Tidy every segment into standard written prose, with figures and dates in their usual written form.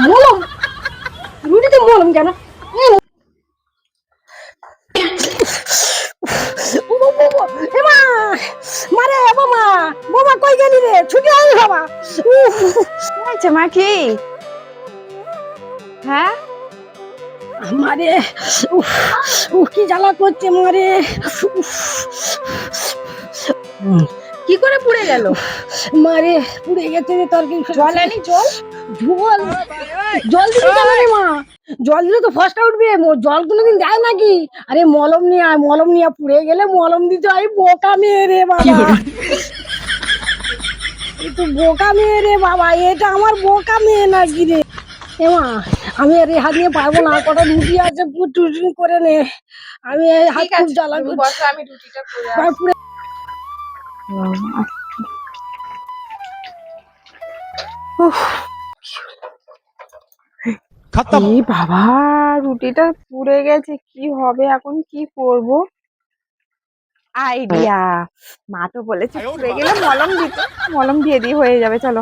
মলম রুটিতে মলম কেন? মারে বাবা, বাবা কই গেলি রে? ছুটি হয়ে বাবা। আচ্ছা মা কি? হ্যাঁ মারে কি জ্বালা করছে মারে। কি করে পুড়ে গেল? মারে পুড়ে গেছে রে তরকারি। জল আনি জল। জল জল দিবি কেন রে মা? জল দিলে তো ফসকা উঠবে, জল কোনোদিন দেয় নাকি? আরে মলম নিয়ে আয়, মলম নিয়ে পুড়ে গেলে মলম দিতে হয়। বোকা মেয়ে রে বাবা, একটু বোকা মেয়ে রে বাবা, এটা আমার বোকা মেয়ে নাকি রে? এমা আমি আর এই হাত নিয়ে পারবো না, কটা রুটি আছে টুটি করে নে। আমি এই হাত খুব জ্বালা করছে। আমি রুটিটা করে এই বাবা, রুটিটা পুড়ে গেছে, কি হবে এখন? কি করব? আইডিয়া, মা তো বলেছে পুড়ে গেলে মলম দিতে, মলম দিয়ে দিই, হয়ে যাবে। চলো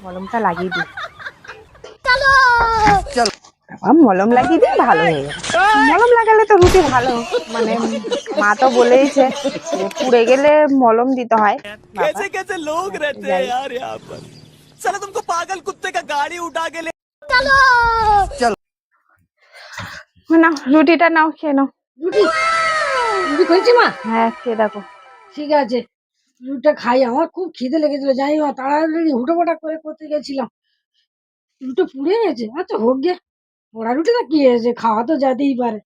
মলমটা লাগিয়ে দিই। বাবা মলম লাগিয়ে দিই, ভালো হয়ে যাবে। মলম লাগালে তো রুটি ভালো, মানে মা তো বলেইছে যে পুড়ে গেলে মলম দিতে হয়। कैसे कैसे लोग रहते हैं यार यहाँ पर। साला तुमको पागल कुत्ते का गाड़ी उठा के ले। নাও রুটিটা নাও, খেয়ে নাও। রুটি রুটি খেয়েছি মা? হ্যাঁ খেয়ে দেখো। ঠিক আছে, রুটিটা খাই। আমার খুব খিদে লেগেছিল, জানি না তাড়াতাড়ি হুটোপাটা করে করতে গেছিলাম, রুটি পুড়ে গেছে। আচ্ছা হোক গে, পোড়া রুটিটা কি হয়েছে, খাওয়া তো যেতেই পারে।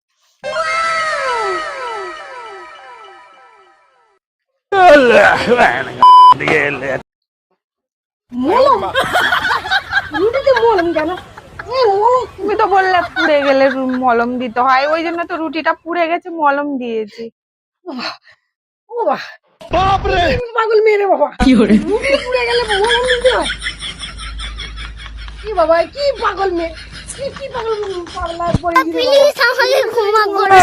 মলম রুটিতে মলম কেন? মলম তুমি তো বললে পুড়ে গেলে মলম দিতে হয়, ওই জন্য তো রুটিটা পুড়ে গেছে, মলম দিয়েছি। ও বাবা, বাপ রে পাগল মেয়ে রে বাবা, কি হরে রুটি পুড়ে গেলে মলম দিতে হয়? কি বাবা, কি পাগল মেয়ে, কি পাগল পাগলা পড়ে গেছে। প্লিজ আমাকে ক্ষমা করে